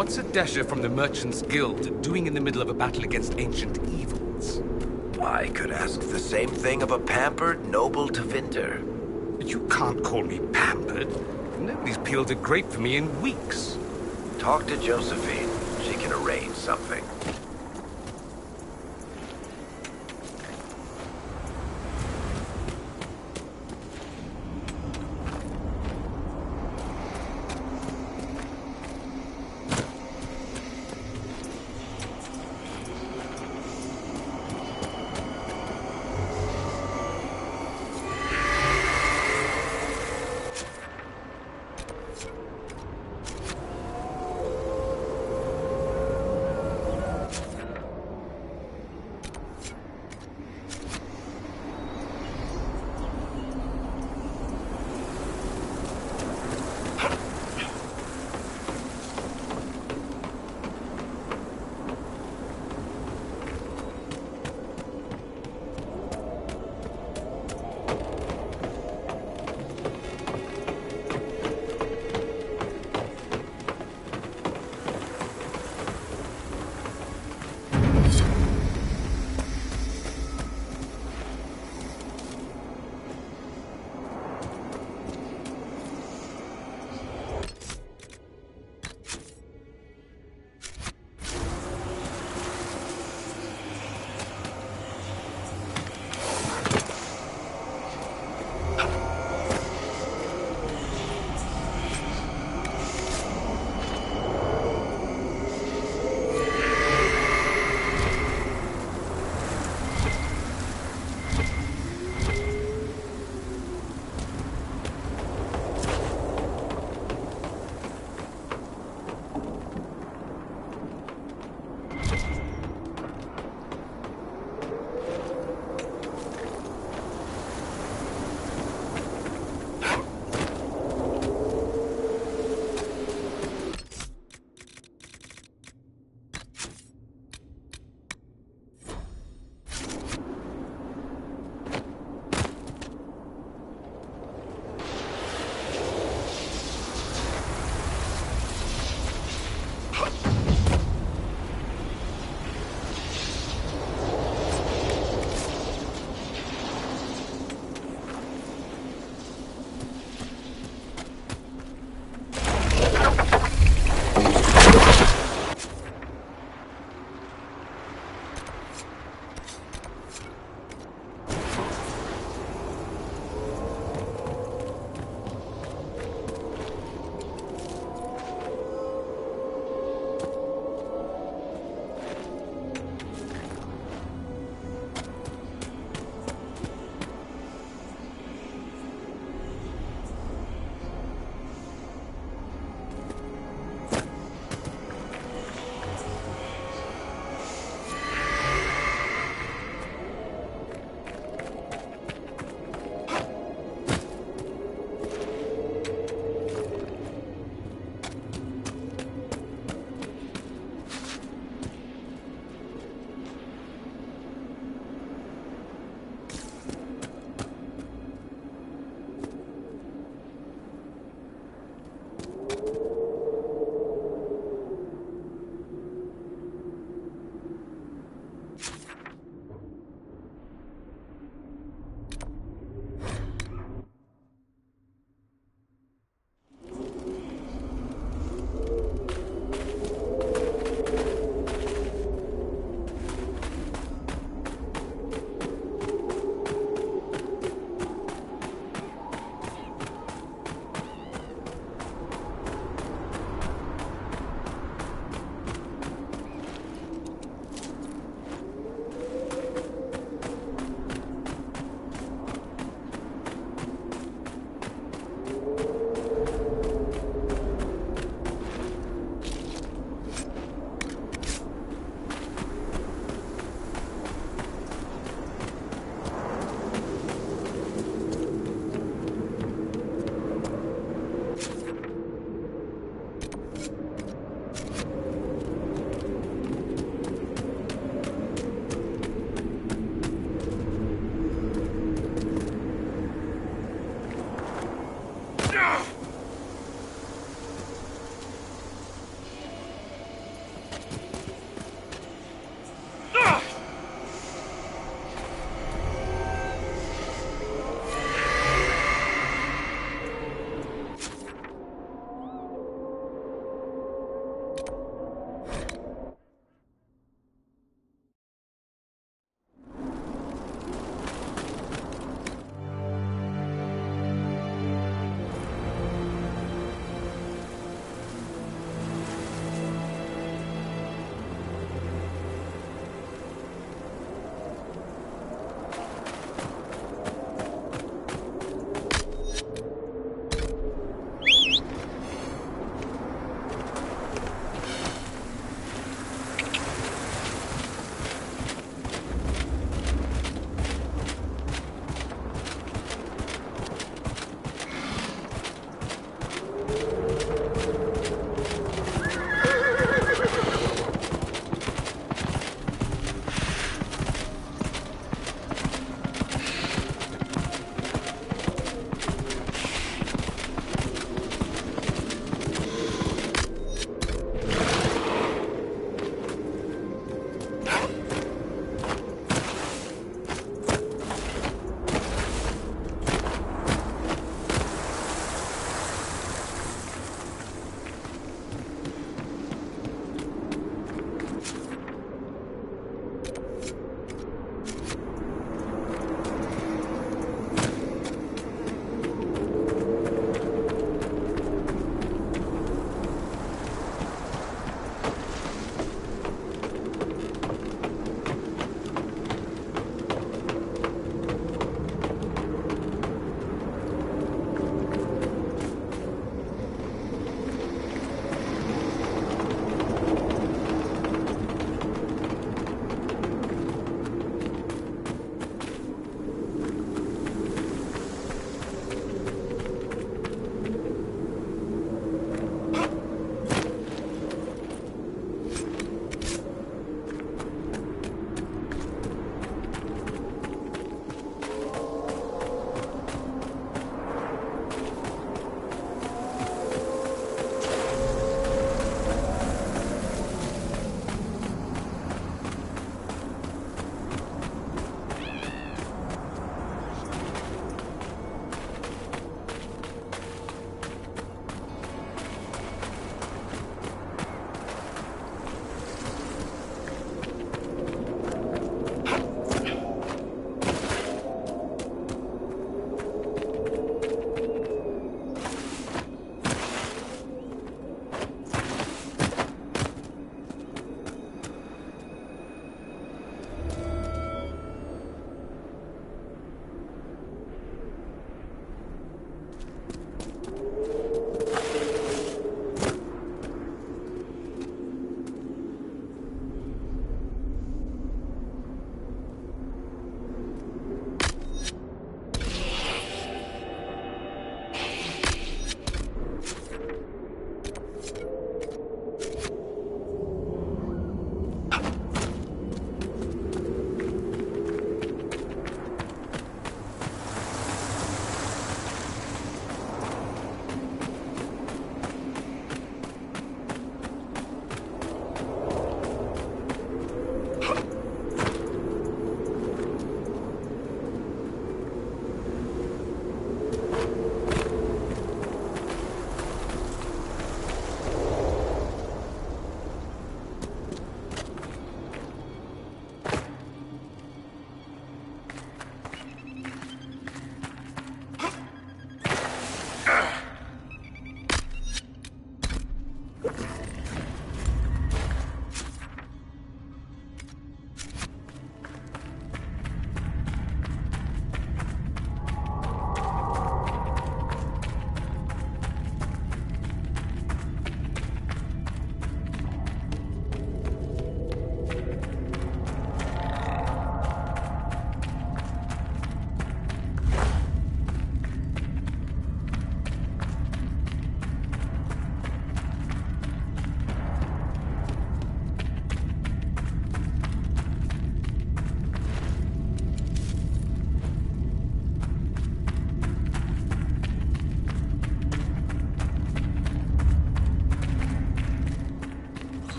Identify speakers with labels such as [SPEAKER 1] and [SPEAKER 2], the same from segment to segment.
[SPEAKER 1] What's a dasher from the Merchants Guild doing in the middle of a battle against ancient evils?
[SPEAKER 2] I could ask the same thing of a pampered noble Tevinter.
[SPEAKER 1] But you can't call me pampered. Nobody's peeled a grape for me in weeks.
[SPEAKER 2] Talk to Josephine. She can arrange something.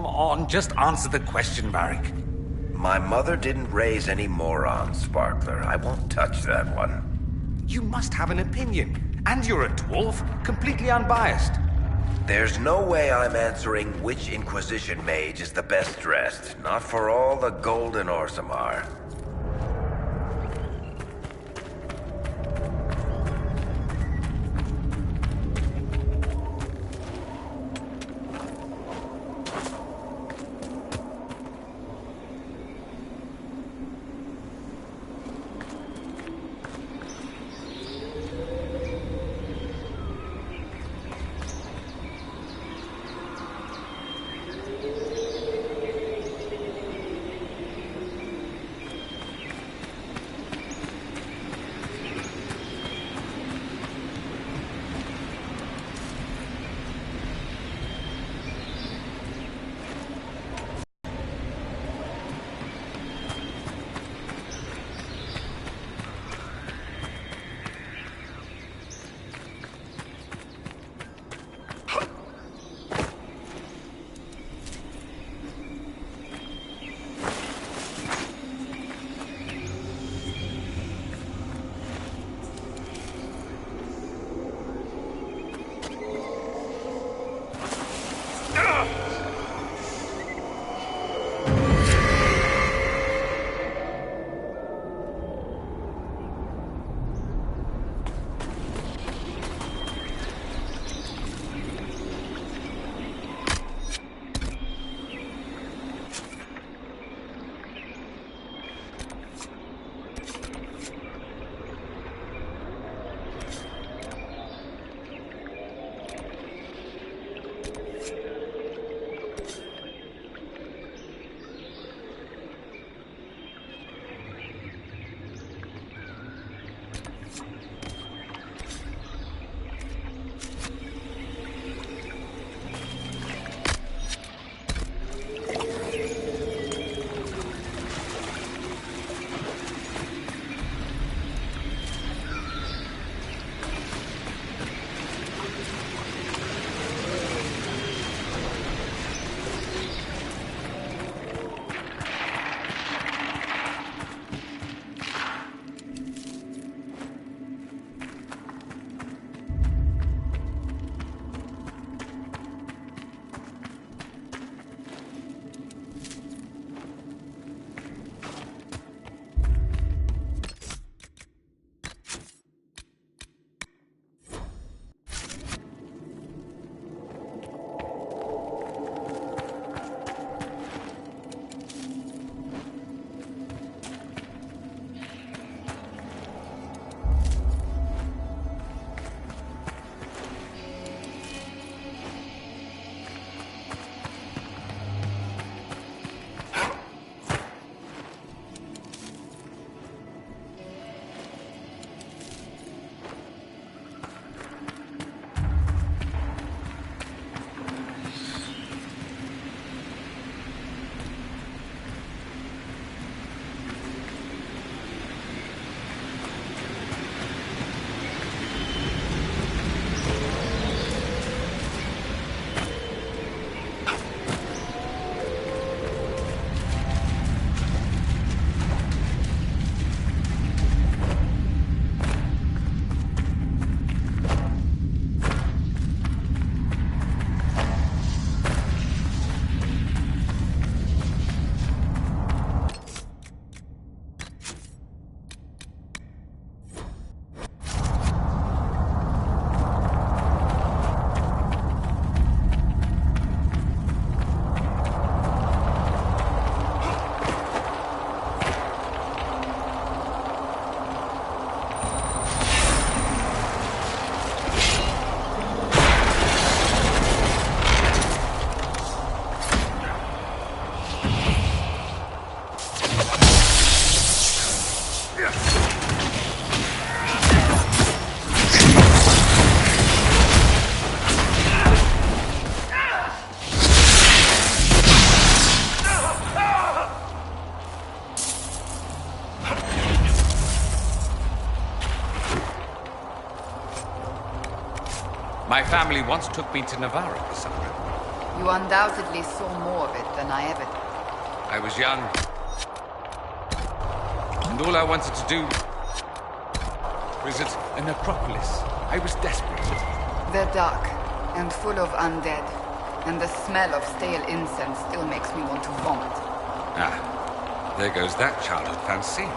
[SPEAKER 1] Come on, just answer the question, Varric.
[SPEAKER 2] My mother didn't raise any morons, Sparkler. I won't touch that one.
[SPEAKER 1] You must have an opinion. And you're a dwarf, completely unbiased.
[SPEAKER 2] There's no way I'm answering which Inquisition mage is the best dressed. Not for all the golden Orzammar.
[SPEAKER 1] My family once took me to Navarra, Cassandra.
[SPEAKER 3] You undoubtedly saw more of it than I ever did.
[SPEAKER 1] I was young. And all I wanted to do was at a necropolis. I was desperate.
[SPEAKER 3] They're dark and full of undead. And the smell of stale incense still makes me want to vomit.
[SPEAKER 1] Ah, there goes that childhood fancy.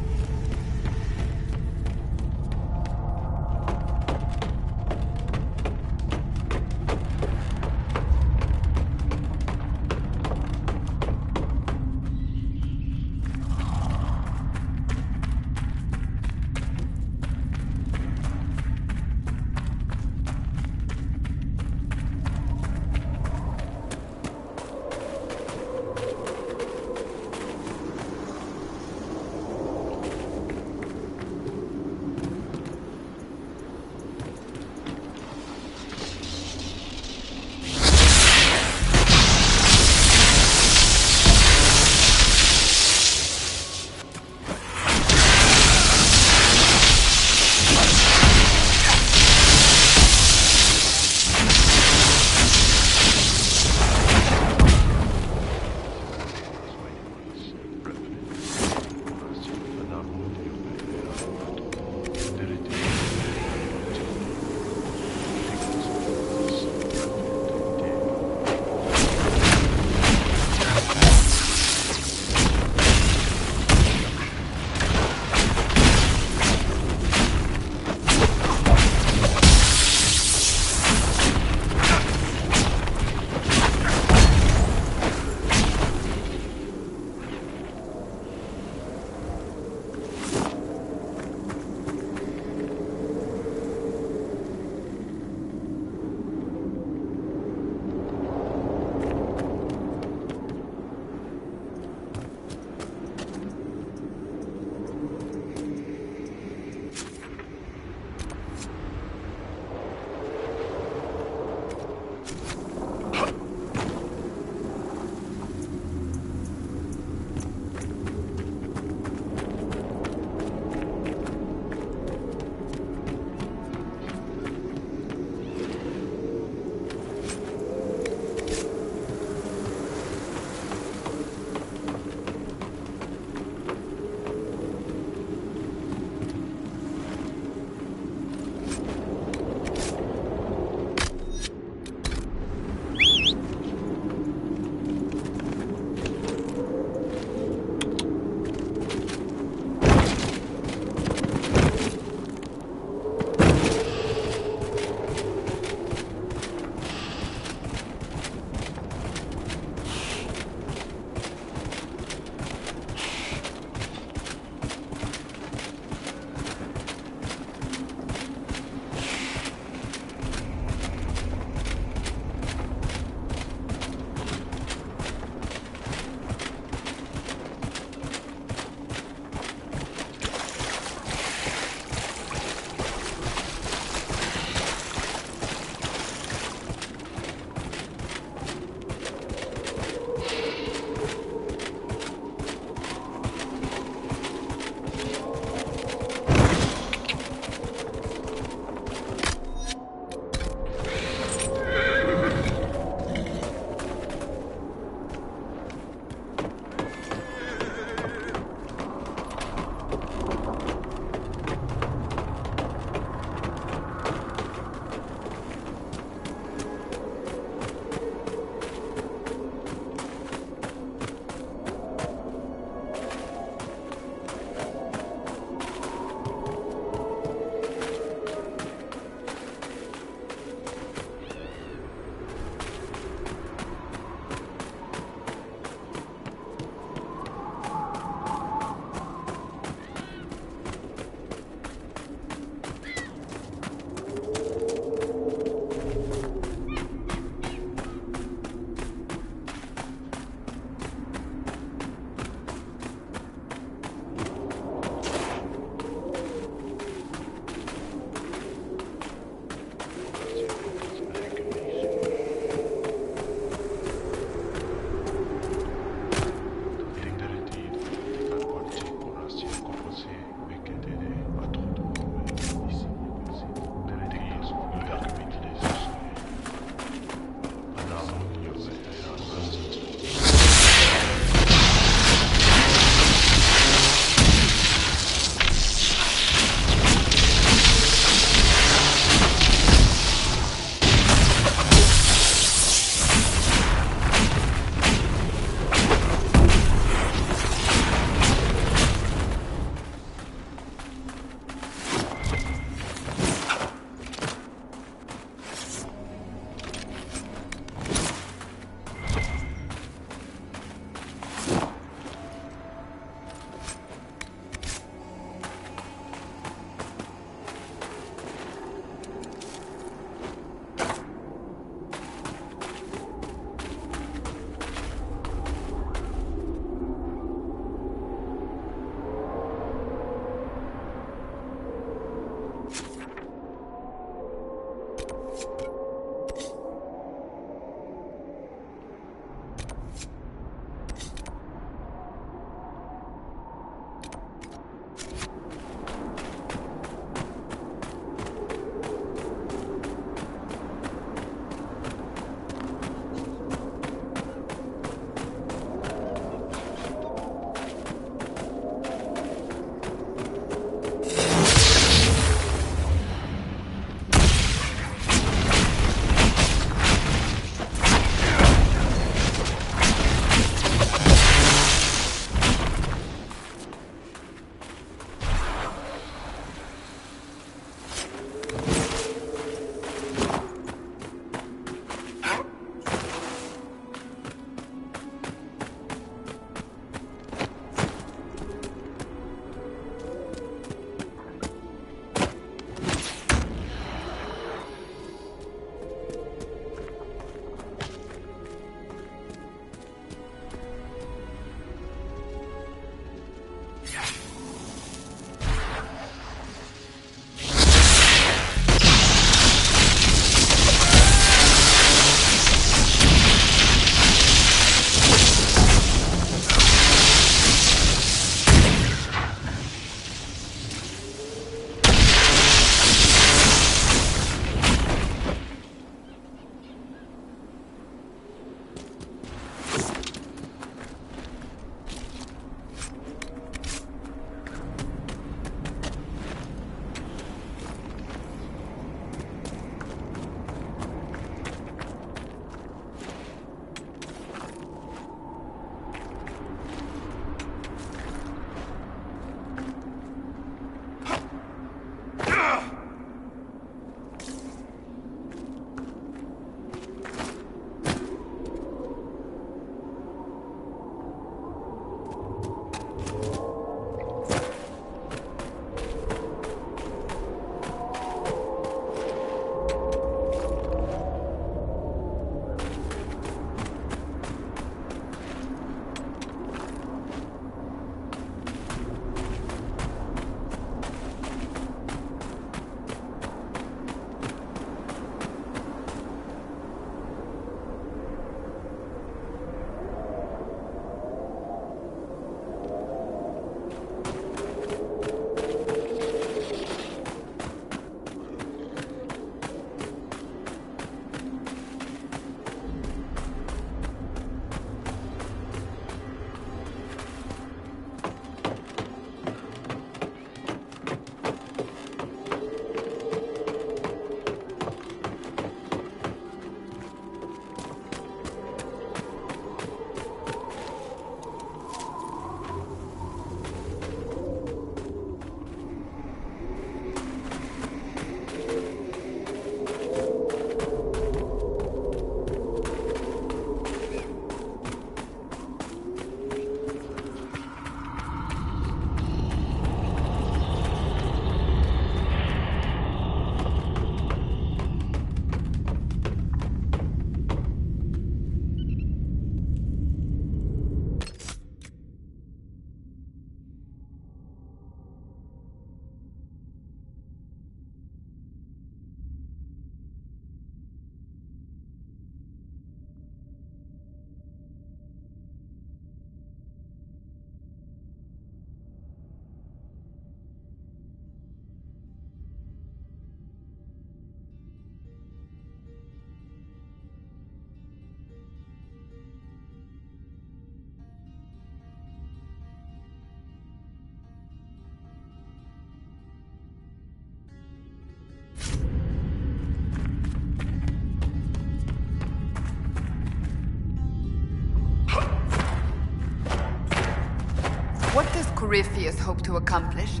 [SPEAKER 3] What does Corypheus hope to accomplish?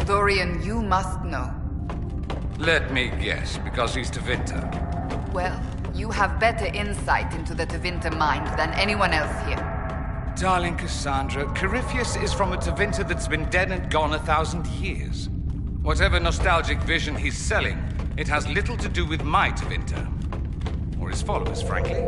[SPEAKER 3] Dorian, you must know.
[SPEAKER 1] Let me guess, because he's Tevinter.
[SPEAKER 3] Well, you have better insight into the Tevinter mind than anyone else here.
[SPEAKER 1] Darling Cassandra, Corypheus is from a Tevinter that's been dead and gone 1,000 years. Whatever nostalgic vision he's selling, it has little to do with my Tevinter. Or his followers, frankly.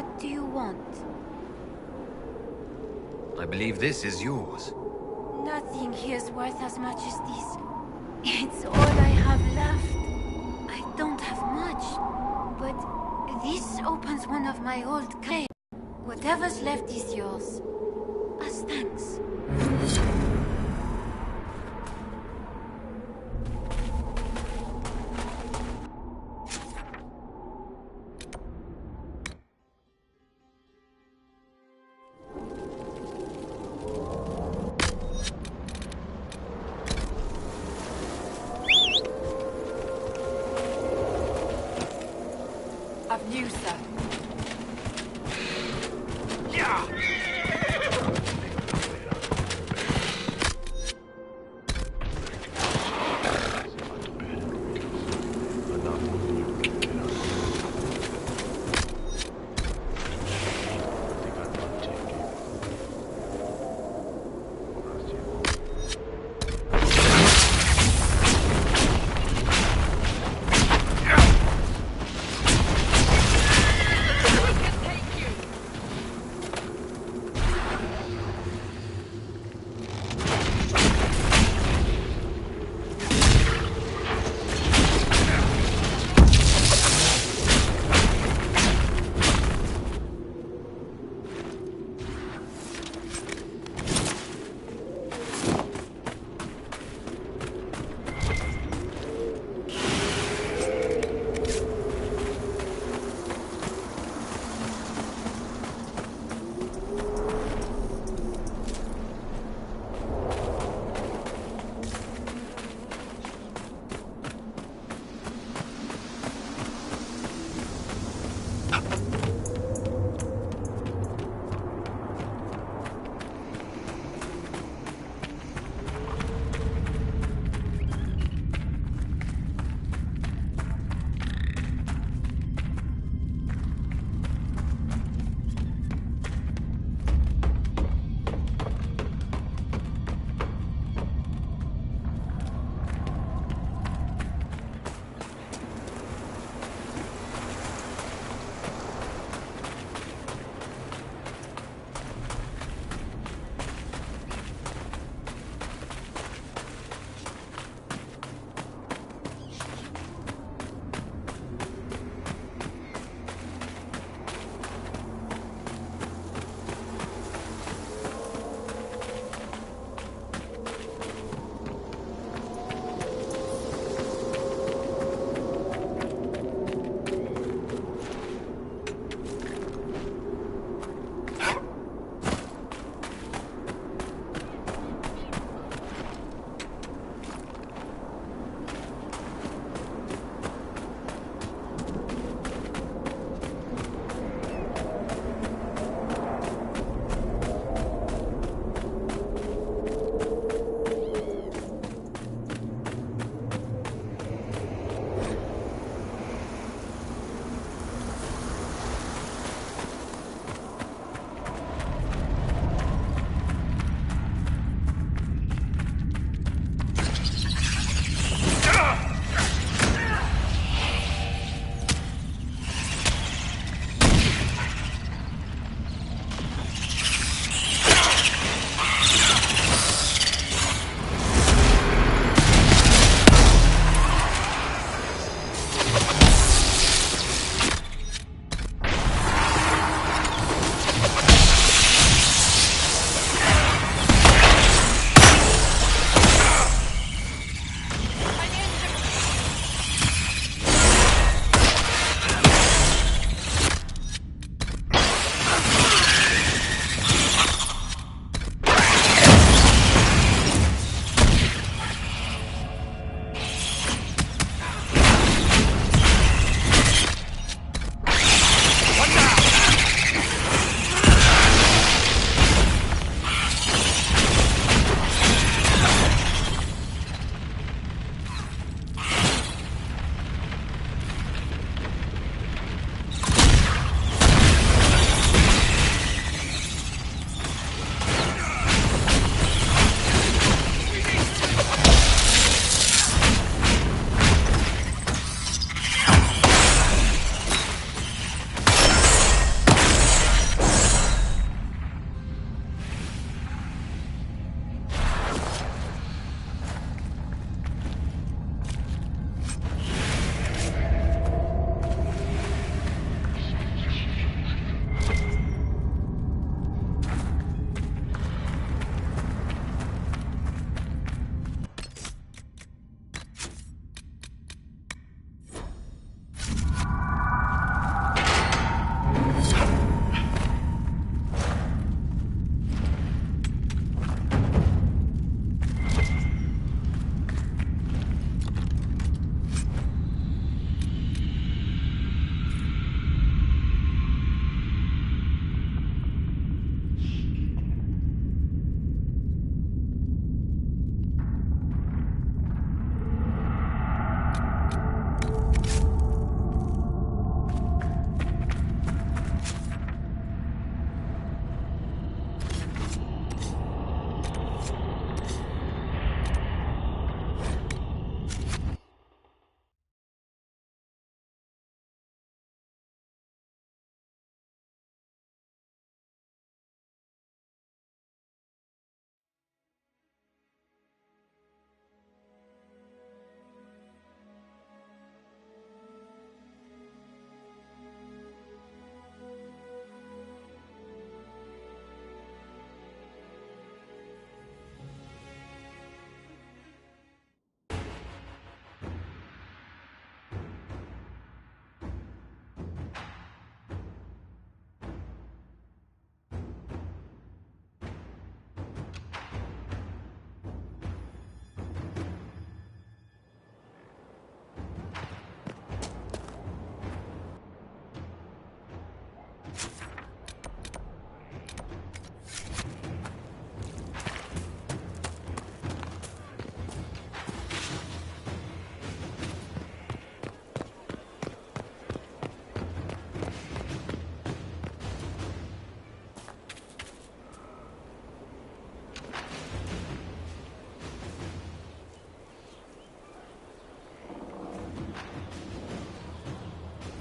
[SPEAKER 4] What do you want?
[SPEAKER 1] I believe this is yours.
[SPEAKER 4] Nothing here's worth as much as this. It's all I have left. I don't have much, but this opens one of my old crates. Whatever's left is yours. As thanks.
[SPEAKER 3] Of you, sir.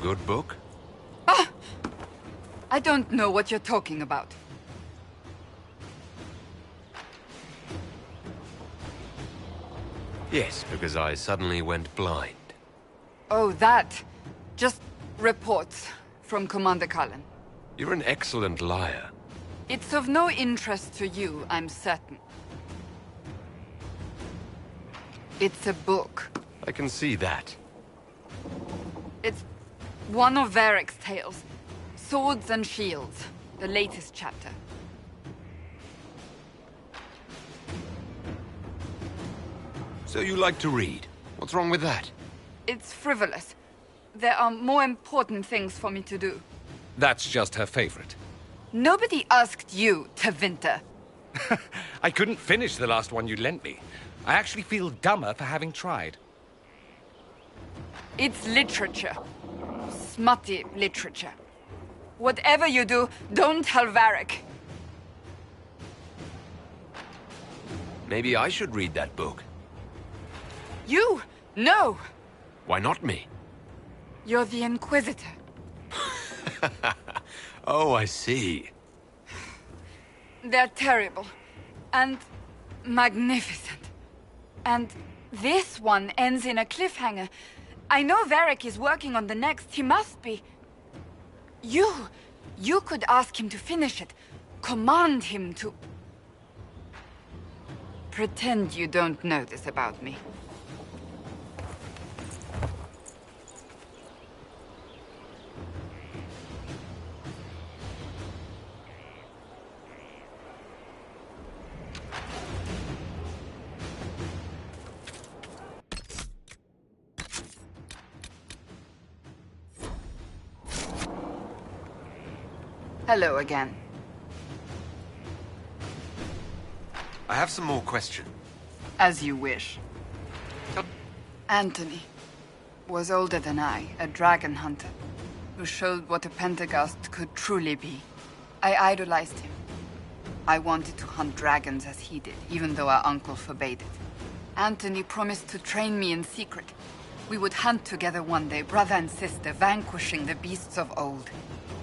[SPEAKER 5] good book?
[SPEAKER 3] I don't know what you're talking about.
[SPEAKER 5] Yes, because I suddenly went blind.
[SPEAKER 3] Oh, that. Just reports from Commander Cullen.
[SPEAKER 5] You're an excellent liar.
[SPEAKER 3] It's of no interest to you, I'm certain. It's a book.
[SPEAKER 5] I can see that.
[SPEAKER 3] It's one of Varric's tales. Swords and Shields, the latest chapter.
[SPEAKER 5] So you like to read. What's wrong with that?
[SPEAKER 3] It's frivolous. There are more important things for me to do.
[SPEAKER 1] That's just her favorite.
[SPEAKER 3] Nobody asked you, Tevinter.
[SPEAKER 1] I couldn't finish the last one you lent me. I actually feel dumber for having tried.
[SPEAKER 3] It's literature. Smutty literature. Whatever you do, don't tell Varric.
[SPEAKER 5] Maybe I should read that book.
[SPEAKER 3] You? No!
[SPEAKER 5] Why not me?
[SPEAKER 3] You're the Inquisitor.
[SPEAKER 5] Oh, I see.
[SPEAKER 3] They're terrible. And magnificent. And this one ends in a cliffhanger. I know Varric is working on the next. He must be. You could ask him to finish it. Command him to... Pretend you don't know this about me. Hello again.
[SPEAKER 5] I have some more questions.
[SPEAKER 3] As you wish. Anthony was older than I, a dragon hunter, who showed what a Pentagast could truly be. I idolized him. I wanted to hunt dragons as he did, even though our uncle forbade it. Anthony promised to train me in secret. We would hunt together one day, brother and sister, vanquishing the beasts of old.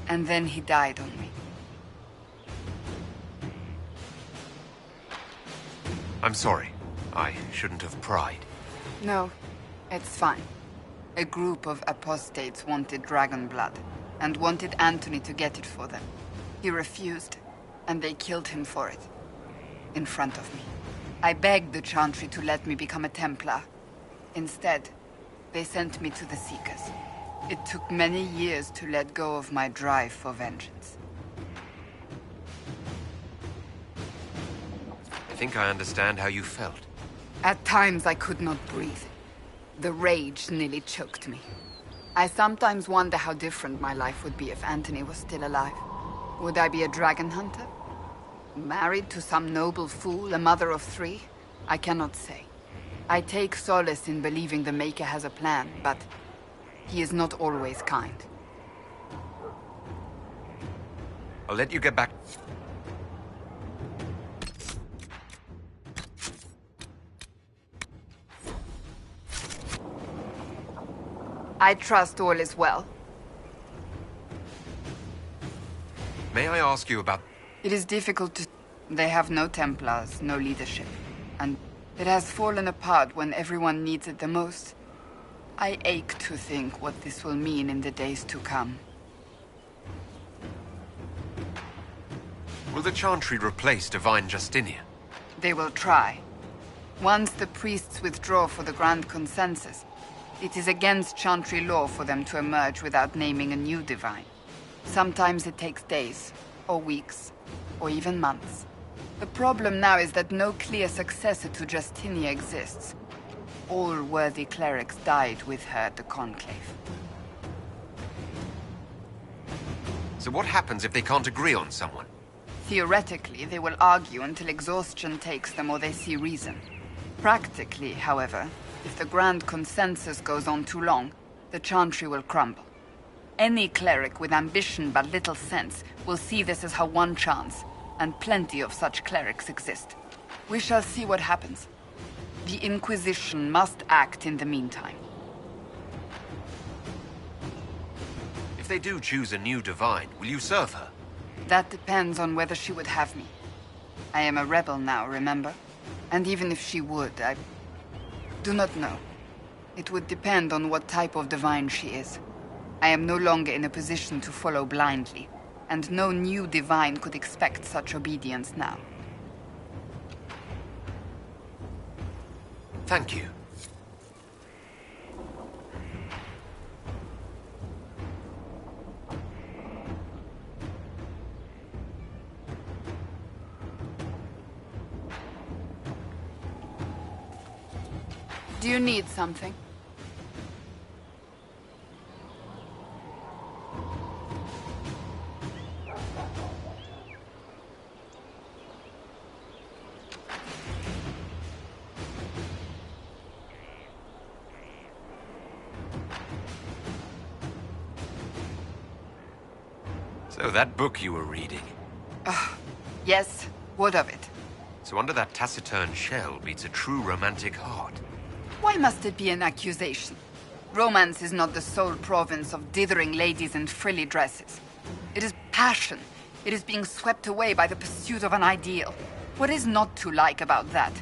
[SPEAKER 3] And then he died on me.
[SPEAKER 5] I'm sorry. I shouldn't have pried.
[SPEAKER 3] No, it's fine. A group of apostates wanted dragon blood, and wanted Anthony to get it for them. He refused, and they killed him for it. In front of me. I begged the Chantry to let me become a Templar. Instead, they sent me to the Seekers. It took many years to let go of my drive for vengeance.
[SPEAKER 5] I think I understand how you felt.
[SPEAKER 3] At times I could not breathe. The rage nearly choked me. I sometimes wonder how different my life would be if Anthony was still alive. Would I be a dragon hunter? Married to some noble fool, a mother of 3? I cannot say. I take solace in believing the Maker has a plan, but he is not always kind.
[SPEAKER 5] I'll let you get back.
[SPEAKER 3] I trust all is well.
[SPEAKER 5] May I ask you about...
[SPEAKER 3] It is difficult to... They have no Templars, no leadership. And it has fallen apart when everyone needs it the most. I ache to think what this will mean in the days to come.
[SPEAKER 5] Will the Chantry replace Divine Justinian?
[SPEAKER 3] They will try. Once the priests withdraw for the Grand Consensus, it is against Chantry law for them to emerge without naming a new Divine. Sometimes it takes days, or weeks, or even months. The problem now is that no clear successor to Justinia exists. All worthy clerics died with her at the Conclave.
[SPEAKER 5] So what happens if they can't agree on someone?
[SPEAKER 3] Theoretically, they will argue until exhaustion takes them or they see reason. Practically, however, if the Grand Consensus goes on too long, the Chantry will crumble. Any cleric with ambition but little sense will see this as her one chance, and plenty of such clerics exist. We shall see what happens. The Inquisition must act in the meantime.
[SPEAKER 5] If they do choose a new divine, will you serve her?
[SPEAKER 3] That depends on whether she would have me. I am a rebel now, remember? And even if she would, I do not know. It would depend on what type of divine she is. I am no longer in a position to follow blindly, and no new divine could expect such obedience now.
[SPEAKER 5] Thank you.
[SPEAKER 3] Do you need something?
[SPEAKER 5] So that book you were reading.
[SPEAKER 3] Yes, what of it?
[SPEAKER 5] So under that taciturn shell beats a true romantic heart.
[SPEAKER 3] Why must it be an accusation? Romance is not the sole province of dithering ladies in frilly dresses. It is passion. It is being swept away by the pursuit of an ideal. What is not to like about that?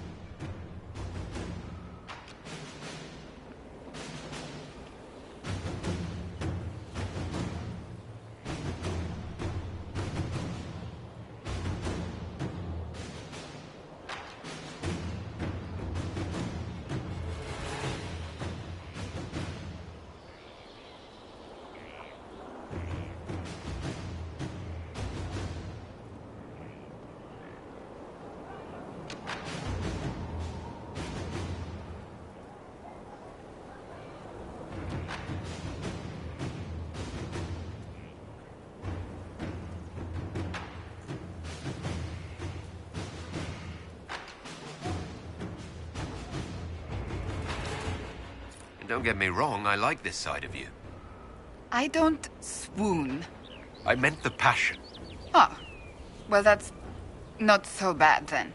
[SPEAKER 5] Don't get me wrong, I like this side of you.
[SPEAKER 3] I don't swoon.
[SPEAKER 5] I meant the passion.
[SPEAKER 3] Ah, well that's not so bad then.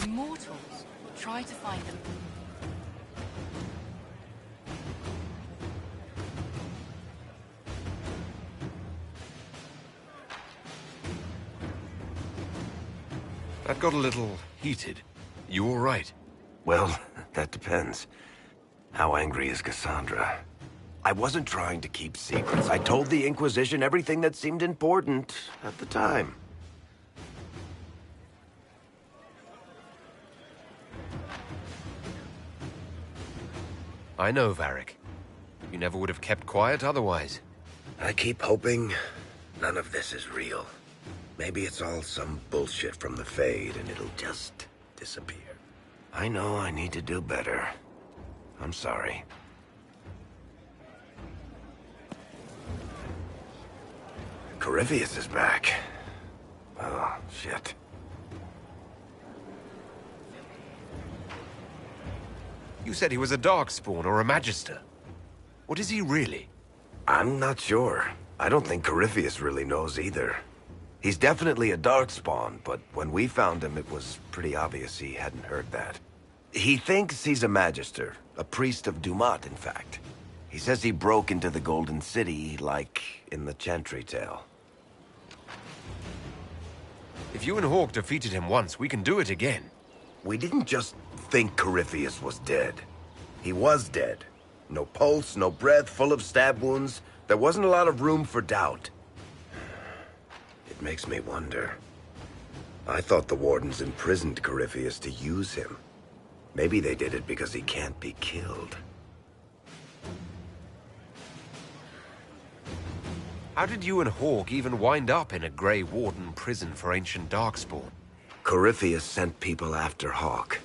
[SPEAKER 6] Immortals. Try to find them.
[SPEAKER 5] That got a little heated. You all right?
[SPEAKER 2] Well, that depends. How angry is Cassandra? I wasn't trying to keep secrets. I told the Inquisition everything that seemed important at the time.
[SPEAKER 5] I know, Varric. You never would have kept quiet otherwise.
[SPEAKER 2] I keep hoping none of this is real. Maybe it's all some bullshit from the Fade and it'll just disappear. I know I need to do better. I'm sorry. Corypheus is back. Oh, shit.
[SPEAKER 5] You said he was a Darkspawn or a Magister. What is he really?
[SPEAKER 2] I'm not sure. I don't think Corypheus really knows either. He's definitely a Darkspawn, but when we found him, it was pretty obvious he hadn't heard that. He thinks he's a Magister, a priest of Dumat, in fact. He says he broke into the Golden City, like in the Chantry tale.
[SPEAKER 5] If you and Hawke defeated him once, we can do it again.
[SPEAKER 2] We didn't just think Corypheus was dead. He was dead. No pulse, no breath, full of stab wounds. There wasn't a lot of room for doubt. It makes me wonder. I thought the Wardens imprisoned Corypheus to use him. Maybe they did it because he can't be killed.
[SPEAKER 5] How did you and Hawke even wind up in a Grey Warden prison for ancient Darkspawn?
[SPEAKER 2] Corypheus sent people after Hawke.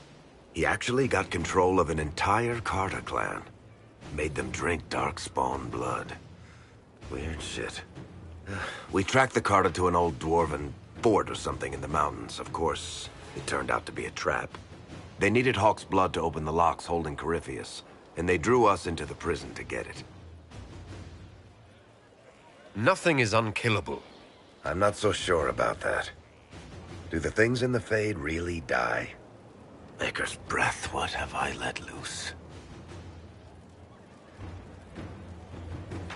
[SPEAKER 2] He actually got control of an entire Carter clan. Made them drink Darkspawn blood. Weird shit. We tracked the Carter to an old dwarven fort or something in the mountains. Of course, it turned out to be a trap. They needed Hawke's blood to open the locks holding Corypheus, and they drew us into the prison to get it.
[SPEAKER 5] Nothing is unkillable.
[SPEAKER 2] I'm not so sure about that. Do the things in the Fade really die? Maker's breath, what have I let loose?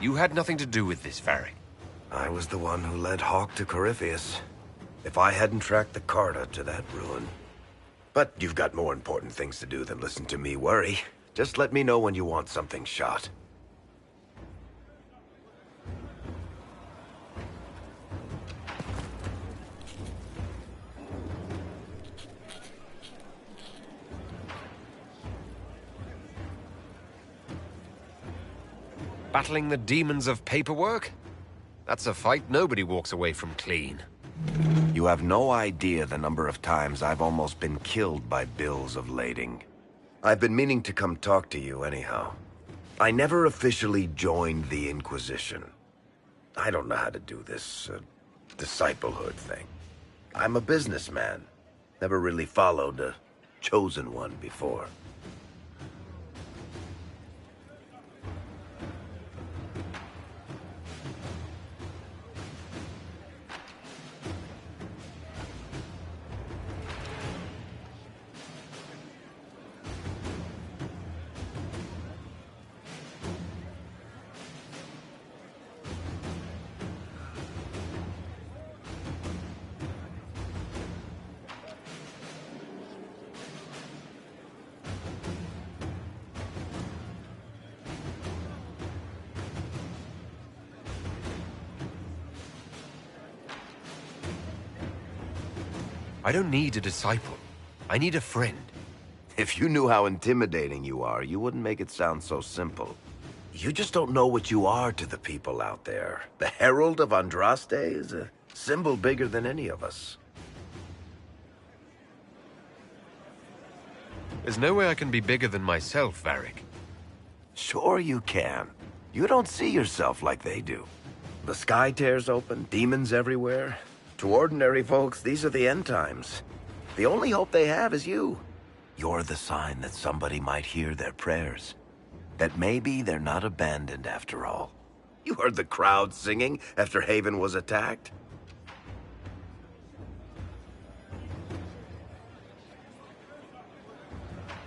[SPEAKER 5] You had nothing to do with this, Varric.
[SPEAKER 2] I was the one who led Hawke to Corypheus. If I hadn't tracked the Carter to that ruin. But you've got more important things to do than listen to me worry. Just let me know when you want something shot.
[SPEAKER 5] Battling the demons of paperwork? That's a fight nobody walks away from clean.
[SPEAKER 2] You have no idea the number of times I've almost been killed by bills of lading. I've been meaning to come talk to you anyhow. I never officially joined the Inquisition. I don't know how to do this, disciplehood thing. I'm a businessman. Never really followed a chosen one before.
[SPEAKER 5] I don't need a disciple. I need a friend.
[SPEAKER 2] If you knew how intimidating you are, you wouldn't make it sound so simple. You just don't know what you are to the people out there. The Herald of Andraste is a symbol bigger than any of us.
[SPEAKER 5] There's no way I can be bigger than myself, Varric.
[SPEAKER 2] Sure you can. You don't see yourself like they do. The sky tears open, demons everywhere. To ordinary folks, these are the end times. The only hope they have is you. You're the sign that somebody might hear their prayers. That maybe they're not abandoned after all. You heard the crowd singing after Haven was attacked?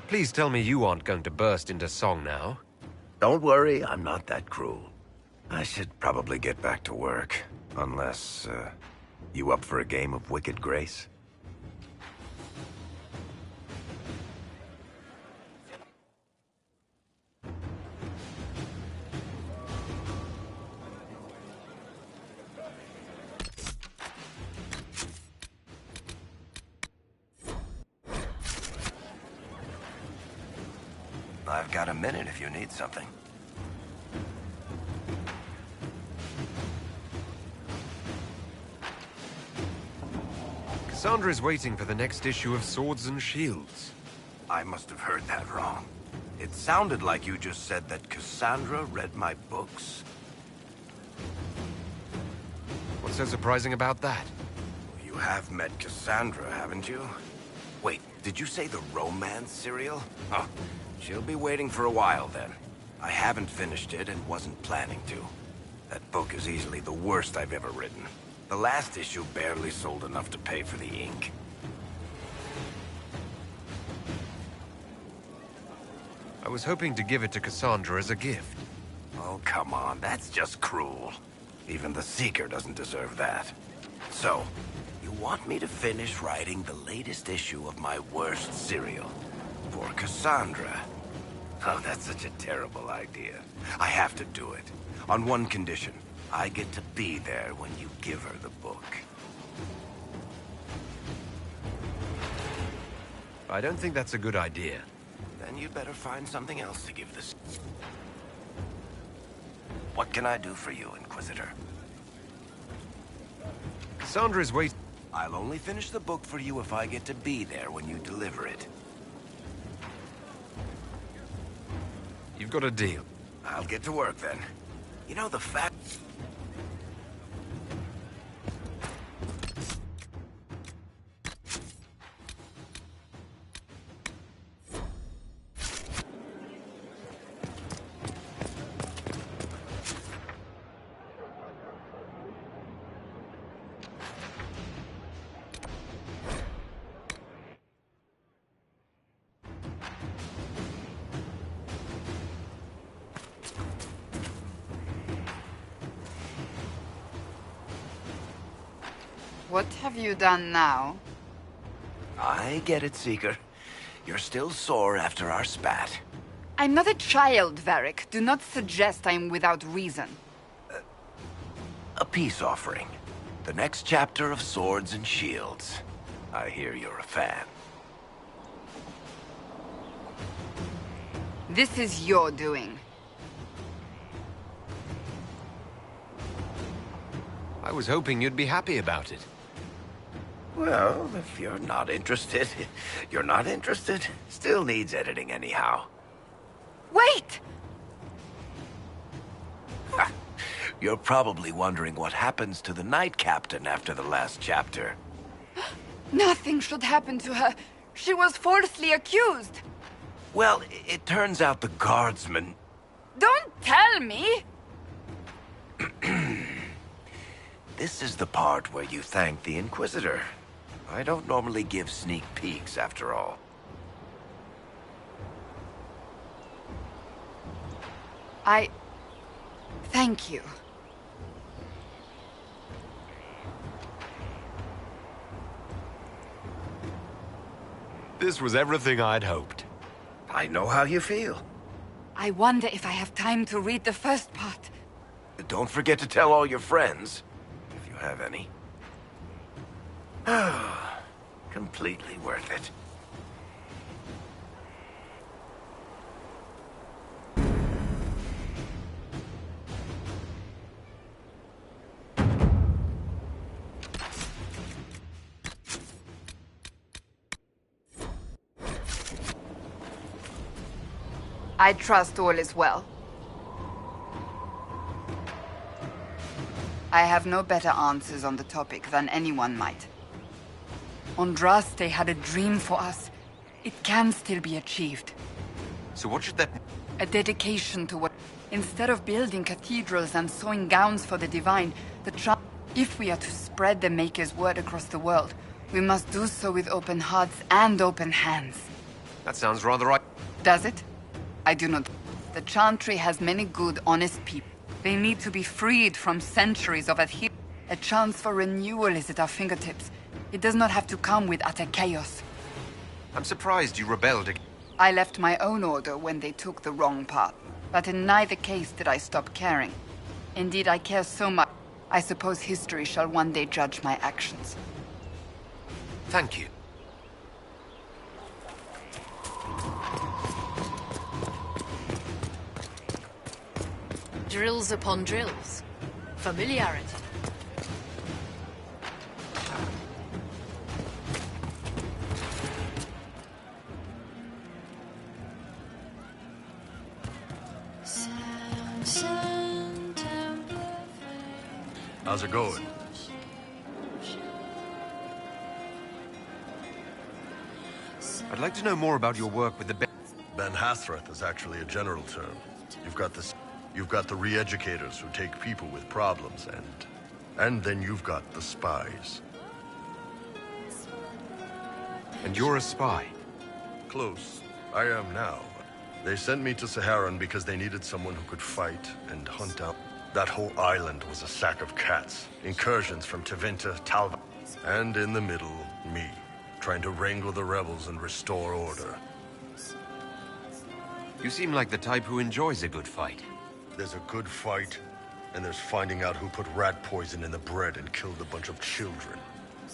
[SPEAKER 5] Please tell me you aren't going to burst into song now.
[SPEAKER 2] Don't worry, I'm not that cruel. I should probably get back to work. Unless, you up for a game of Wicked Grace? I've got a minute if you need something.
[SPEAKER 5] Cassandra's waiting for the next issue of Swords and Shields.
[SPEAKER 2] I must have heard that wrong. It sounded like you just said that Cassandra read my books.
[SPEAKER 5] What's so surprising about that?
[SPEAKER 2] You have met Cassandra, haven't you? Wait, did you say the romance serial? Huh. She'll be waiting for a while then. I haven't finished it and wasn't planning to. That book is easily the worst I've ever written. The last issue barely sold enough to pay for the ink.
[SPEAKER 5] I was hoping to give it to Cassandra as a gift.
[SPEAKER 2] Oh, come on, that's just cruel. Even the Seeker doesn't deserve that. So, you want me to finish writing the latest issue of my worst serial for Cassandra? Oh, that's such a terrible idea. I have to do it. On one condition. I get to be there when you give her the book.
[SPEAKER 5] I don't think that's a good idea.
[SPEAKER 2] Then you'd better find something else to give this. What can I do for you, Inquisitor?
[SPEAKER 5] Cassandra's waiting.
[SPEAKER 2] I'll only finish the book for you if I get to be there when you deliver it.
[SPEAKER 5] You've got a deal.
[SPEAKER 2] I'll get to work then. You know, the fact...
[SPEAKER 3] What have you done now?
[SPEAKER 2] I get it, Seeker. You're still sore after our spat.
[SPEAKER 3] I'm not a child, Varric. Do not suggest I'm without reason.
[SPEAKER 2] A peace offering. The next chapter of Swords and Shields. I hear you're a fan.
[SPEAKER 3] This is your doing.
[SPEAKER 5] I was hoping you'd be happy about it.
[SPEAKER 2] Well, if you're not interested, you're not interested. Still needs editing anyhow.
[SPEAKER 3] Wait!
[SPEAKER 2] You're probably wondering what happens to the Knight Captain after the last chapter.
[SPEAKER 3] Nothing should happen to her. She was falsely accused.
[SPEAKER 2] Well, it turns out the guardsman...
[SPEAKER 3] Don't tell me!
[SPEAKER 2] This is the part where you thank the Inquisitor. I don't normally give sneak peeks, after all.
[SPEAKER 3] Thank you.
[SPEAKER 5] This was everything I'd hoped.
[SPEAKER 2] I know how you feel.
[SPEAKER 3] I wonder if I have time to read the first part.
[SPEAKER 2] Don't forget to tell all your friends, if you have any. Completely worth it.
[SPEAKER 3] I trust all is well. I have no better answers on the topic than anyone might. Andraste had a dream for us. It can still be achieved.
[SPEAKER 5] So what should that...
[SPEAKER 3] A dedication to what... Instead of building cathedrals and sewing gowns for the divine, if we are to spread the Maker's word across the world, we must do so with open hearts and open hands.
[SPEAKER 5] That sounds rather right.
[SPEAKER 3] Does it? I do not. The Chantry has many good, honest people. They need to be freed from centuries of adherence. A chance for renewal is at our fingertips. It does not have to come with utter chaos.
[SPEAKER 5] I'm surprised you rebelled again.
[SPEAKER 3] I left my own order when they took the wrong path. But in neither case did I stop caring. Indeed, I care so much. I suppose history shall one day judge my actions.
[SPEAKER 5] Thank you.
[SPEAKER 6] Drills upon drills. Familiarity.
[SPEAKER 7] How's it going?
[SPEAKER 5] I'd like to know more about your work with the...
[SPEAKER 7] Ben Hasrath is actually a general term. You've got the re-educators who take people with problems, and then you've got the spies.
[SPEAKER 5] And you're a spy?
[SPEAKER 7] Close. I am now. They sent me to Saharan because they needed someone who could fight and hunt out. That whole island was a sack of cats. Incursions from Tevinter, Talva, and in the middle, me, trying to wrangle the rebels and restore order.
[SPEAKER 5] You seem like the type who enjoys a good fight.
[SPEAKER 7] There's a good fight, and there's finding out who put rat poison in the bread and killed a bunch of children.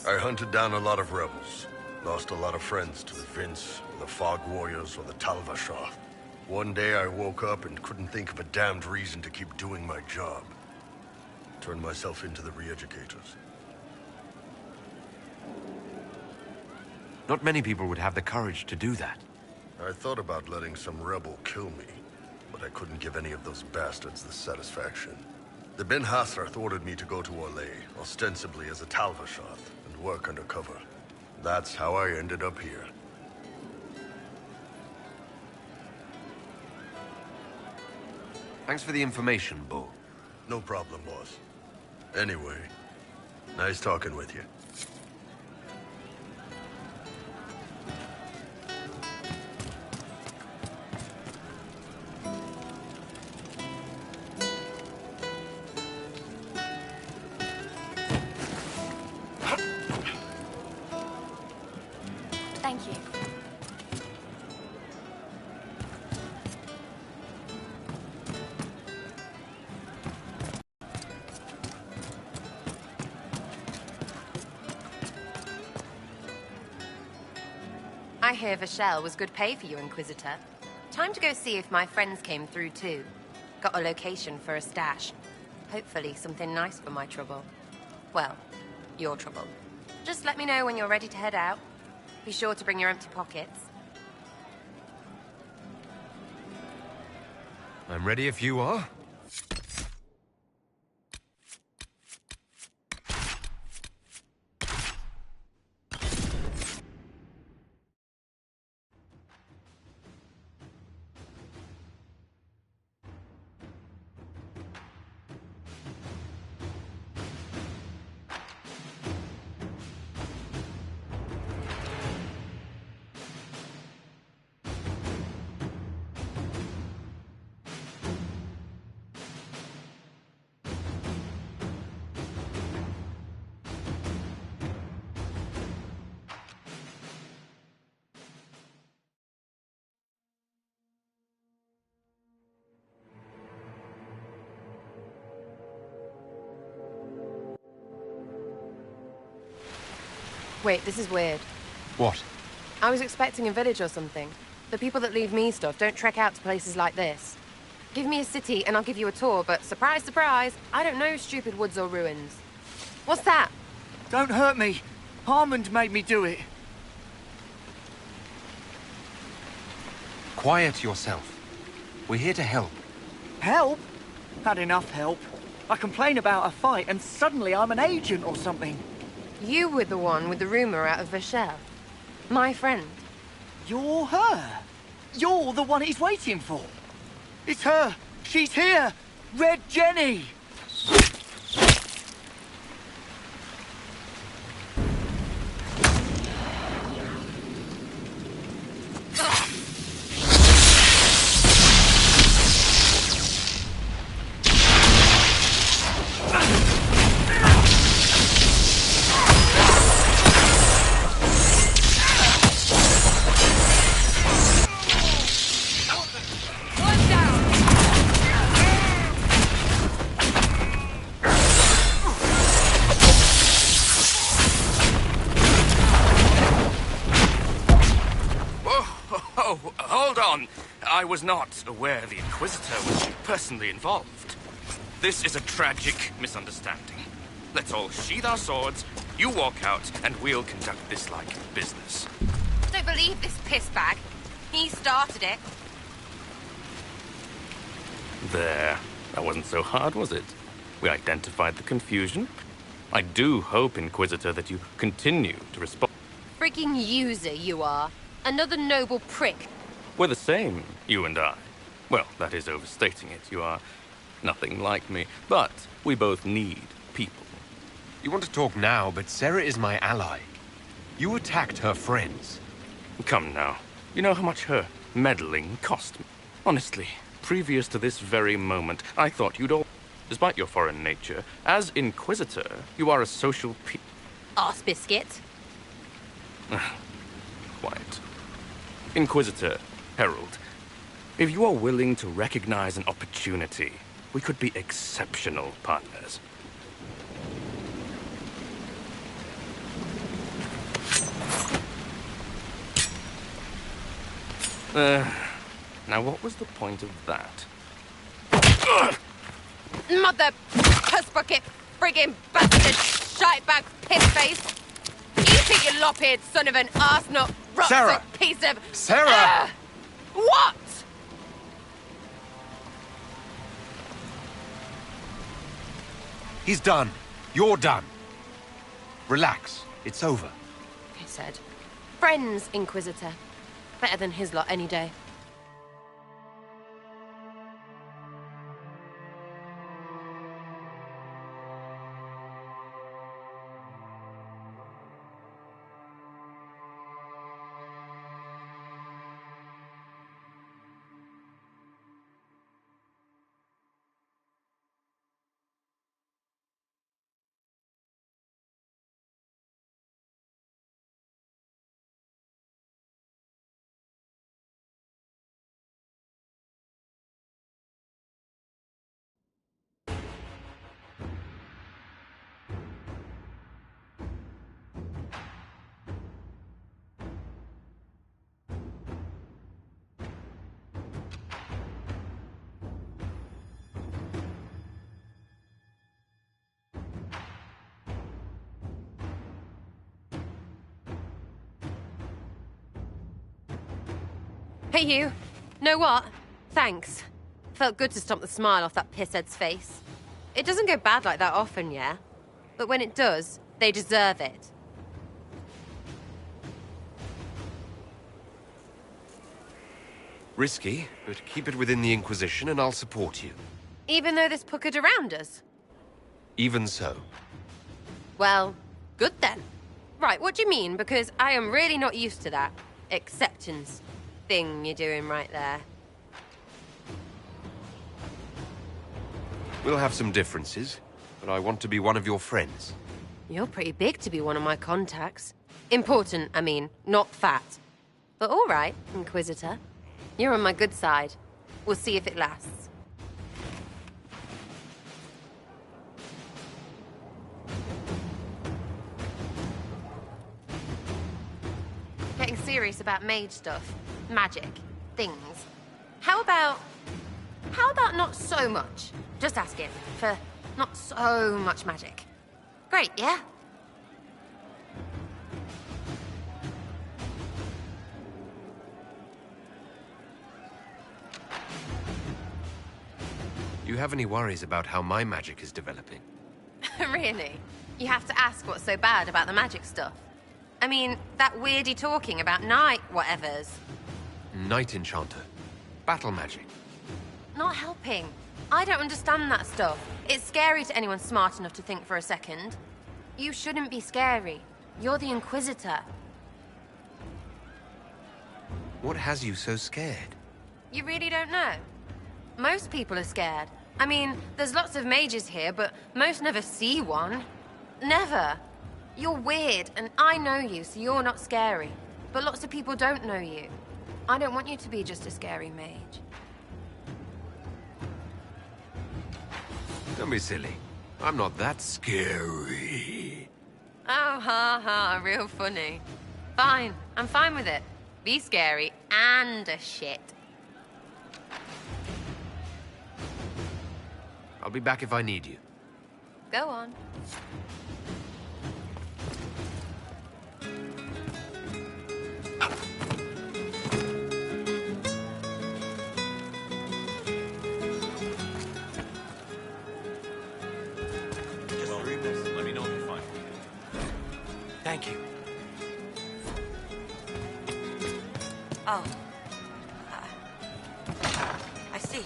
[SPEAKER 7] I hunted down a lot of rebels. Lost a lot of friends to the Vince, or the Fog Warriors, or the Talvashar. One day I woke up and couldn't think of a damned reason to keep doing my job. Turned myself into the re-educators.
[SPEAKER 5] Not many people would have the courage to do that.
[SPEAKER 7] I thought about letting some rebel kill me, but I couldn't give any of those bastards the satisfaction. The Ben Hasrath ordered me to go to Orlais, ostensibly as a Talvashath, and work undercover. That's how I ended up here.
[SPEAKER 5] Thanks for the information, Bull.
[SPEAKER 7] No problem, boss. Anyway, nice talking with you.
[SPEAKER 4] Thank you.
[SPEAKER 8] I hear Vashel was good pay for you, Inquisitor. Time to go see if my friends came through too. Got a location for a stash. Hopefully something nice for my trouble. Well, your trouble. Just let me know when you're ready to head out. Be sure to bring your empty pockets.
[SPEAKER 5] I'm ready if you are.
[SPEAKER 8] Wait, this is weird.
[SPEAKER 5] What?
[SPEAKER 8] I was expecting a village or something. The people that leave me stuff don't trek out to places like this. Give me a city and I'll give you a tour, but surprise, surprise, I don't know stupid woods or ruins. What's that?
[SPEAKER 9] Don't hurt me. Harmond made me do it.
[SPEAKER 5] Quiet yourself. We're here to help.
[SPEAKER 9] Help? Had enough help. I complain about a fight and suddenly I'm an agent or something.
[SPEAKER 8] You were the one with the rumor out of Vashel. My friend.
[SPEAKER 9] You're her. You're the one he's waiting for. It's her. She's here. Red Jenny.
[SPEAKER 1] I was not aware the Inquisitor was personally involved. This is a tragic misunderstanding. Let's all sheath our swords, you walk out, and we'll conduct this like business.
[SPEAKER 8] Don't believe this pissbag. He started it.
[SPEAKER 1] There. That wasn't so hard, was it? We identified the confusion. I do hope, Inquisitor, that you continue to respond.
[SPEAKER 8] Freaking user you are. Another noble prick.
[SPEAKER 1] We're the same, you and I. Well, that is overstating it. You are nothing like me. But we both need people.
[SPEAKER 5] You want to talk now, but Sarah is my ally. You attacked her friends.
[SPEAKER 1] Come now. You know how much her meddling cost me. Honestly, previous to this very moment, I thought you'd all... Despite your foreign nature, as Inquisitor, you are a social
[SPEAKER 8] Arse biscuit.
[SPEAKER 1] Quiet. Inquisitor, Herald,
[SPEAKER 10] If you are willing to recognize an opportunity, we could be exceptional partners. Now what was the point of that?
[SPEAKER 8] Mother puss bucket, friggin' bastard, shitebag, piss face. Eat it, you lop-eared son of an arsenal,
[SPEAKER 5] Sarah!
[SPEAKER 8] piece of...
[SPEAKER 5] Sarah!
[SPEAKER 8] What?
[SPEAKER 5] He's done. You're done. Relax. It's over.
[SPEAKER 8] He said. Friends, Inquisitor. Better than his lot any day. Hey, you. Know what? Thanks. Felt good to stomp the smile off that pisshead's face. It doesn't go bad like that often, yeah? But when it does, they deserve it.
[SPEAKER 5] Risky, but keep it within the Inquisition and I'll support you.
[SPEAKER 8] Even though this puckered around us?
[SPEAKER 5] Even so.
[SPEAKER 8] Well, good then. Right, what do you mean? Because I am really not used to that acceptance thing you're doing right there.
[SPEAKER 5] We'll have some differences, but I want to be one of your friends.
[SPEAKER 8] You're pretty big to be one of my contacts. Important, I mean, not fat. But all right, Inquisitor. You're on my good side. We'll see if it lasts. Getting serious about mage stuff. Magic. Things. How about not so much? Just asking for not so much magic. Great, yeah?
[SPEAKER 5] You have any worries about how my magic is developing?
[SPEAKER 8] Really? You have to ask what's so bad about the magic stuff. I mean, that weirdy talking about night whatevers.
[SPEAKER 5] Night Enchanter. Battle magic.
[SPEAKER 8] Not helping. I don't understand that stuff. It's scary to anyone smart enough to think for a second. You shouldn't be scary. You're the Inquisitor.
[SPEAKER 5] What has you so scared?
[SPEAKER 8] You really don't know? Most people are scared. I mean, there's lots of mages here, but most never see one. Never. You're weird, and I know you, so you're not scary. But lots of people don't know you. I don't want you to be just a scary mage.
[SPEAKER 5] Don't be silly. I'm not that scary.
[SPEAKER 8] Oh, ha ha, real funny. Fine, I'm fine with it. Be scary and a shit.
[SPEAKER 5] I'll be back if I need you.
[SPEAKER 8] Go on.
[SPEAKER 10] Let me know if you find one. Thank you.
[SPEAKER 11] Oh. I see.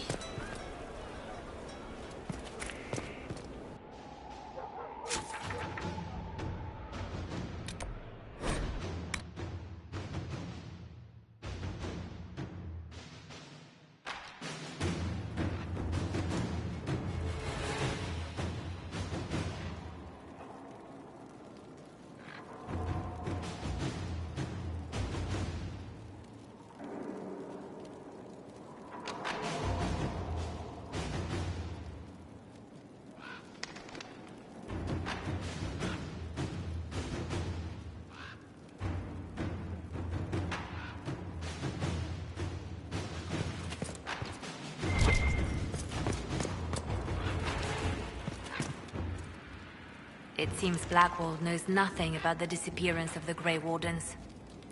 [SPEAKER 12] It seems Blackwall knows nothing about the disappearance of the Grey Wardens.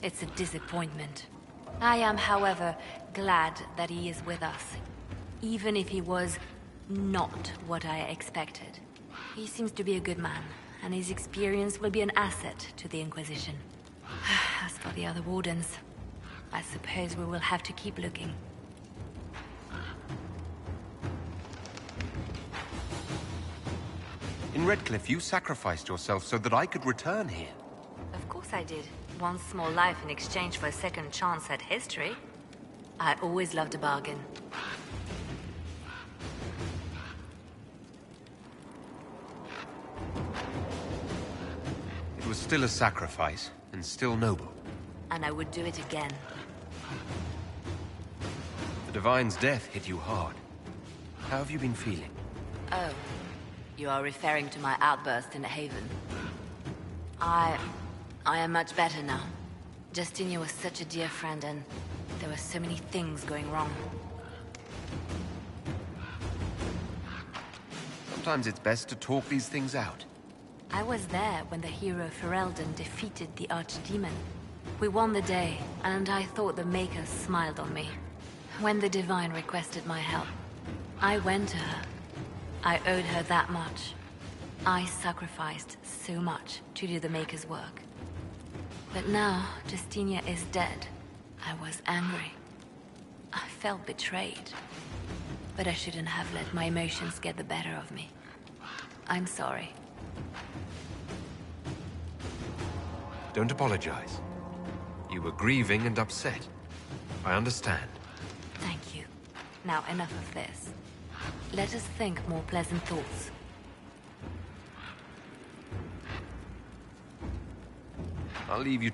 [SPEAKER 12] It's a disappointment. I am, however, glad that he is with us. Even if he was not what I expected. He seems to be a good man, and his experience will be an asset to the Inquisition. As for the other Wardens, I suppose we will have to keep looking.
[SPEAKER 5] In Redcliffe, you sacrificed yourself so that I could return here.
[SPEAKER 12] Of course I did. One small life in exchange for a second chance at history. I always loved a bargain.
[SPEAKER 5] It was still a sacrifice, and still noble.
[SPEAKER 12] And I would do it again.
[SPEAKER 5] The Divine's death hit you hard. How have you been feeling?
[SPEAKER 12] Oh. You are referring to my outburst in the Haven. I am much better now. Justinia was such a dear friend, and there were so many things going wrong.
[SPEAKER 5] Sometimes it's best to talk these things out.
[SPEAKER 12] I was there when the hero Ferelden defeated the Archdemon. We won the day, and I thought the Maker smiled on me. When the Divine requested my help, I went to her. I owed her that much. I sacrificed so much to do the Maker's work. But now, Justinia is dead. I was angry. I felt betrayed. But I shouldn't have let my emotions get the better of me. I'm sorry.
[SPEAKER 5] Don't apologize. You were grieving and upset. I understand.
[SPEAKER 12] Thank you. Now enough of this. Let us think more pleasant thoughts.
[SPEAKER 5] I'll leave you...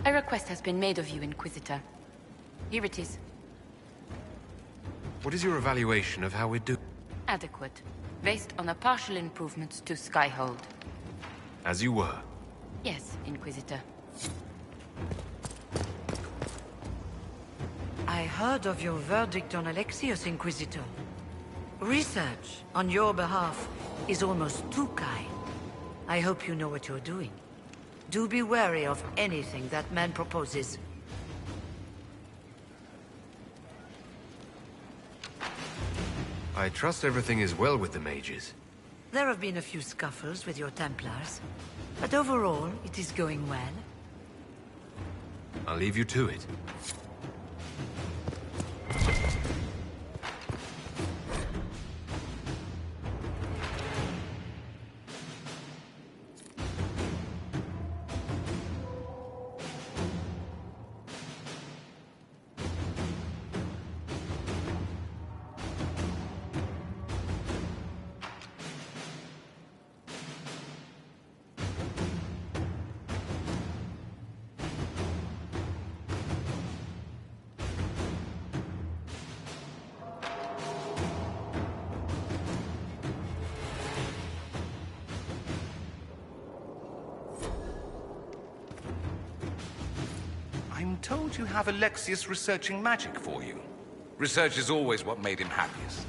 [SPEAKER 13] A request has been made of you, Inquisitor. Here it is.
[SPEAKER 5] What is your evaluation of how we're doing?
[SPEAKER 13] Adequate. Based on a partial improvement to Skyhold.
[SPEAKER 5] As you were.
[SPEAKER 13] Yes, Inquisitor.
[SPEAKER 6] I heard of your verdict on Alexios, Inquisitor. Research on your behalf is almost too kind. I hope you know what you're doing. Do be wary of anything that man proposes.
[SPEAKER 5] I trust everything is well with the mages.
[SPEAKER 6] There have been a few scuffles with your Templars, but overall, it is going well.
[SPEAKER 5] I'll leave you to it.
[SPEAKER 1] told you have Alexius researching magic for you. Research is always what made him happiest.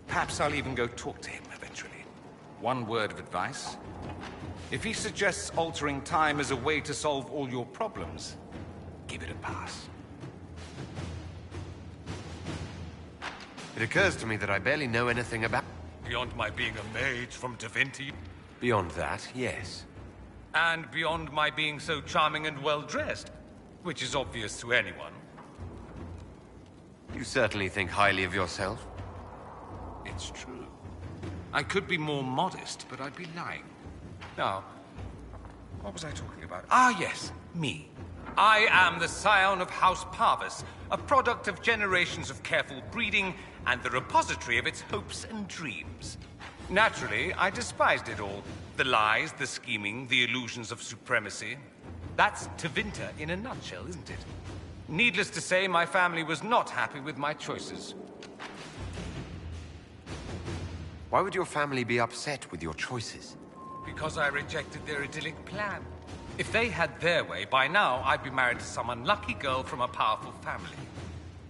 [SPEAKER 1] Perhaps I'll even go talk to him eventually. One word of advice. If he suggests altering time as a way to solve all your problems, give it a pass.
[SPEAKER 5] It occurs to me that I barely know anything about...
[SPEAKER 1] Beyond my being a mage from Divinity.
[SPEAKER 5] Beyond that, yes.
[SPEAKER 1] And beyond my being so charming and well-dressed, which is obvious to anyone.
[SPEAKER 5] You certainly think highly of yourself.
[SPEAKER 1] It's true. I could be more modest, but I'd be lying. Now, what was I talking about? Ah, yes, me. I am the scion of House Parvis, a product of generations of careful breeding and the repository of its hopes and dreams. Naturally, I despised it all. The lies, the scheming, the illusions of supremacy. That's Tevinter in a nutshell, isn't it? Needless to say, my family was not happy with my choices.
[SPEAKER 5] Why would your family be upset with your choices?
[SPEAKER 1] Because I rejected their idyllic plan. If they had their way, by now I'd be married to some unlucky girl from a powerful family.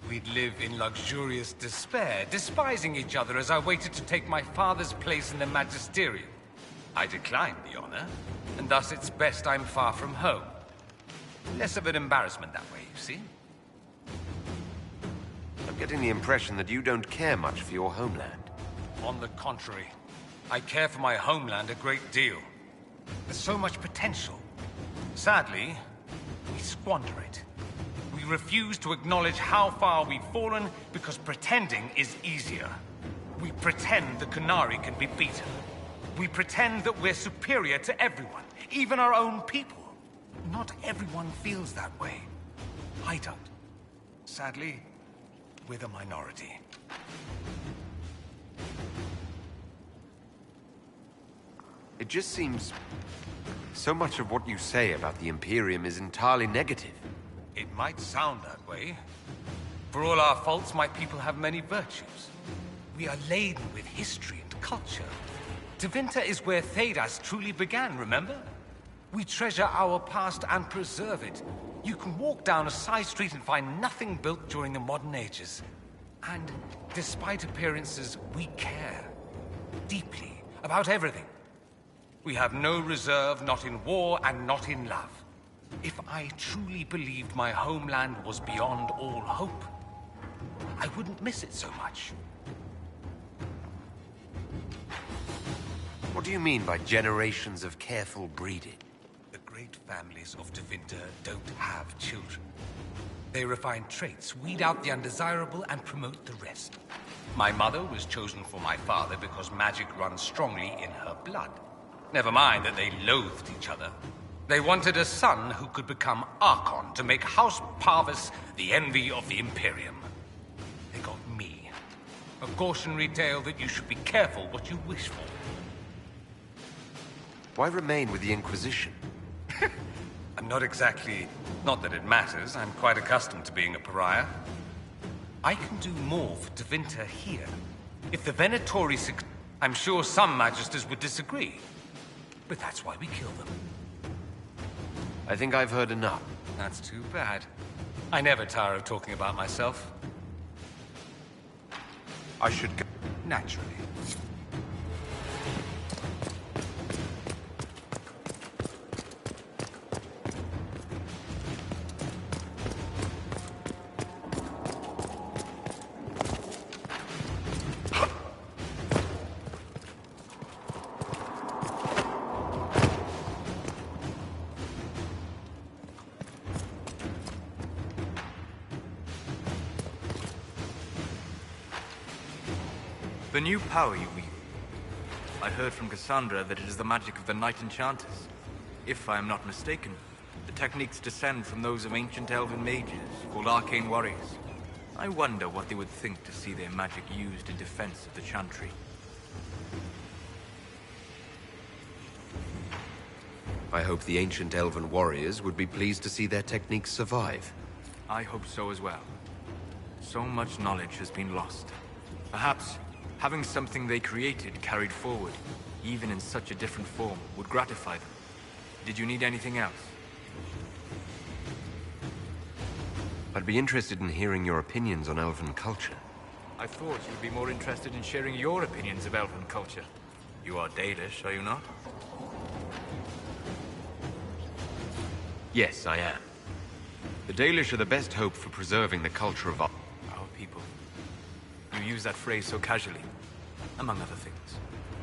[SPEAKER 1] We'd live in luxurious despair, despising each other as I waited to take my father's place in the magisterium. I declined the honor, and thus it's best I'm far from home. Less of an embarrassment that way, you see?
[SPEAKER 5] I'm getting the impression that you don't care much for your homeland.
[SPEAKER 1] On the contrary, I care for my homeland a great deal. There's so much potential. Sadly, we squander it. We refuse to acknowledge how far we've fallen because pretending is easier. We pretend the Qunari can be beaten. We pretend that we're superior to everyone, even our own people. Not everyone feels that way. I don't. Sadly, we're the minority.
[SPEAKER 5] It just seems... so much of what you say about the Imperium is entirely negative.
[SPEAKER 1] It might sound that way. For all our faults, my people have many virtues. We are laden with history and culture. Tevinter is where Thedas truly began, remember? We treasure our past and preserve it. You can walk down a side street and find nothing built during the modern ages. And despite appearances, we care. Deeply. About everything. We have no reserve, not in war and not in love. If I truly believed my homeland was beyond all hope, I wouldn't miss it so much.
[SPEAKER 5] What do you mean by generations of careful breeding?
[SPEAKER 1] The great families of Tevinter don't have children. They refine traits, weed out the undesirable, and promote the rest. My mother was chosen for my father because magic runs strongly in her blood. Never mind that they loathed each other. They wanted a son who could become Archon to make House Parvis the envy of the Imperium. They got me. A cautionary tale that you should be careful what you wish for.
[SPEAKER 5] Why remain with the Inquisition?
[SPEAKER 1] I'm not exactly... not that it matters. I'm quite accustomed to being a pariah. I can do more for Tevinter here. If the Venatori... I'm sure some Magisters would disagree. But that's why we kill them.
[SPEAKER 5] I think I've heard enough.
[SPEAKER 1] That's too bad. I never tire of talking about myself.
[SPEAKER 5] I should go.
[SPEAKER 1] Naturally.
[SPEAKER 14] The new power you wield. I heard from Cassandra that it is the magic of the Knight Enchanters. If I am not mistaken, the techniques descend from those of ancient elven mages, called arcane warriors. I wonder what they would think to see their magic used in defense of the Chantry.
[SPEAKER 5] I hope the ancient elven warriors would be pleased to see their techniques survive.
[SPEAKER 14] I hope so as well. So much knowledge has been lost. Perhaps having something they created carried forward, even in such a different form, would gratify them. Did you need anything else?
[SPEAKER 5] I'd be interested in hearing your opinions on elven culture.
[SPEAKER 14] I thought you'd be more interested in sharing your opinions of elven culture. You are Dalish, are you not?
[SPEAKER 5] Yes, I am. The Dalish are the best hope for preserving the culture of our
[SPEAKER 14] people. You use that phrase so casually, among other things.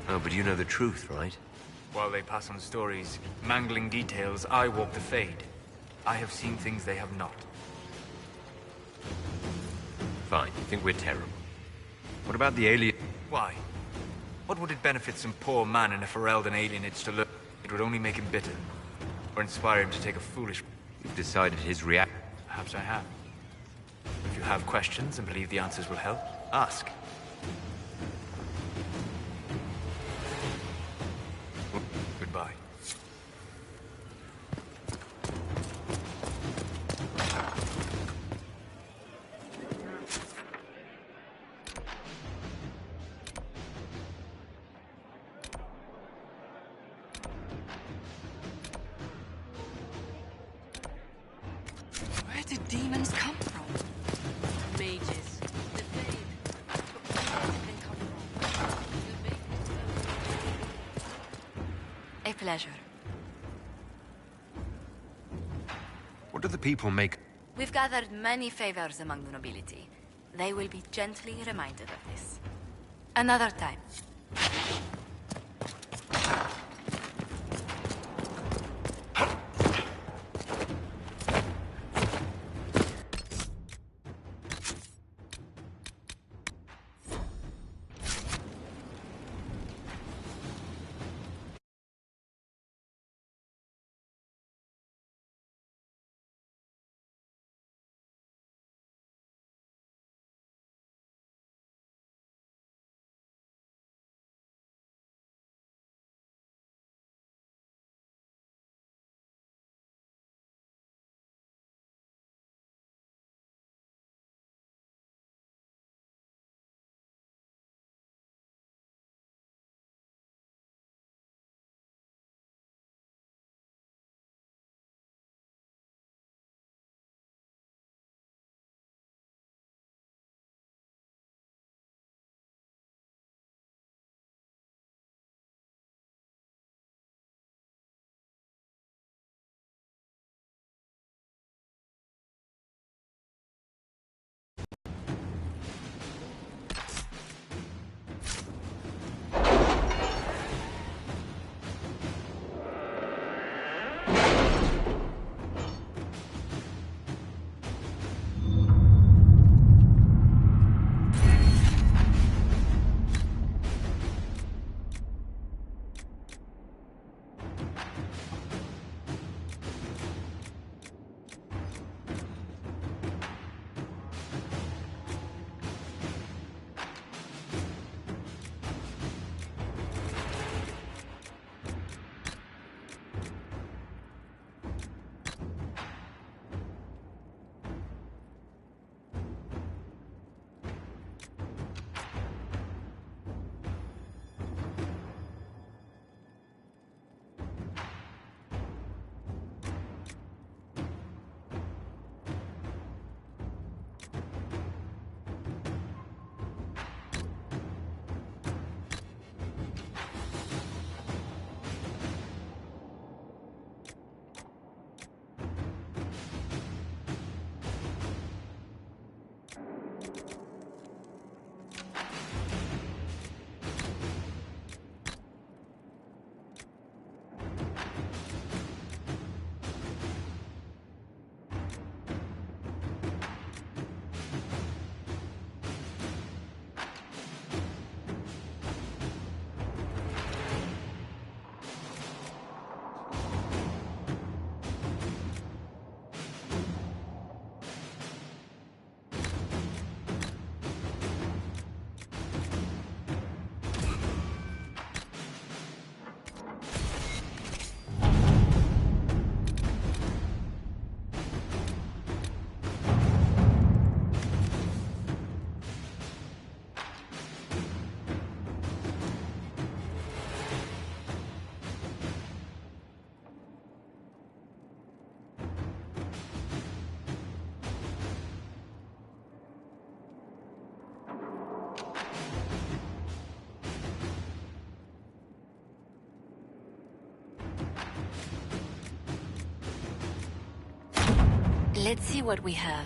[SPEAKER 5] Oh, but you know the truth, right?
[SPEAKER 14] While they pass on stories, mangling details, I walk the Fade. I have seen things they have not.
[SPEAKER 5] Fine, you think we're terrible. What about the alien?
[SPEAKER 14] Why? What would it benefit some poor man in a Ferelden alienage to learn? It would only make him bitter. Or inspire him to take a foolish...
[SPEAKER 5] You've decided his react...
[SPEAKER 14] Perhaps I have. If you have questions and believe the answers will help, ask. Goodbye.
[SPEAKER 15] Where did demons come from?
[SPEAKER 13] Mages. The Fade. But where did they come from? The Mages.
[SPEAKER 15] A pleasure.
[SPEAKER 5] What do the people make?
[SPEAKER 15] We've gathered many favors among the nobility. They will be gently reminded of this. Another time.
[SPEAKER 12] Let's see what we have.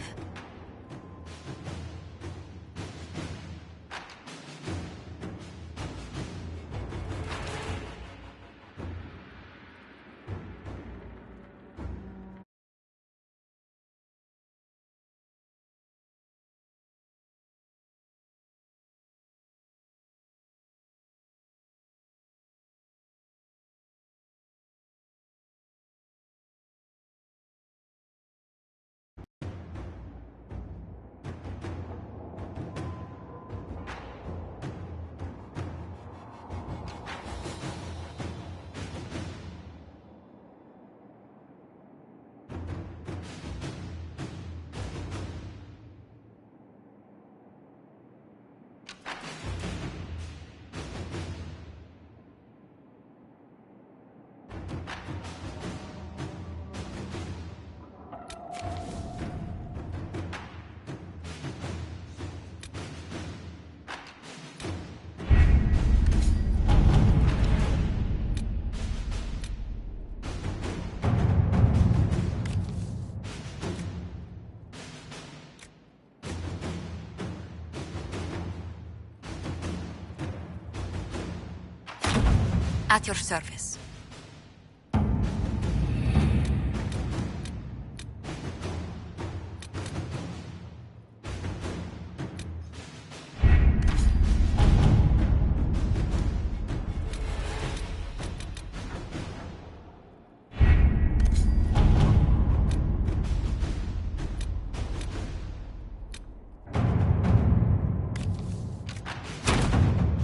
[SPEAKER 15] At your service.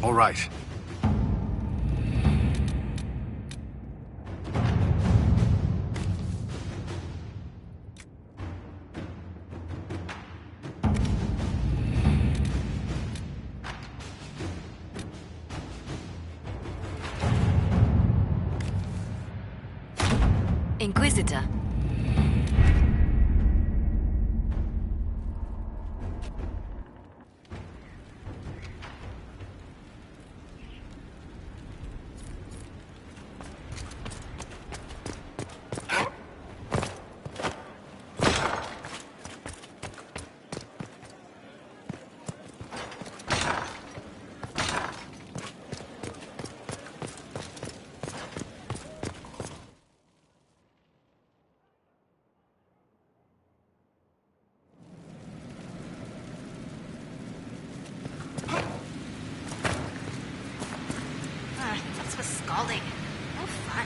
[SPEAKER 16] All right.
[SPEAKER 12] Inquisitor.
[SPEAKER 15] That's for scalding. No fun.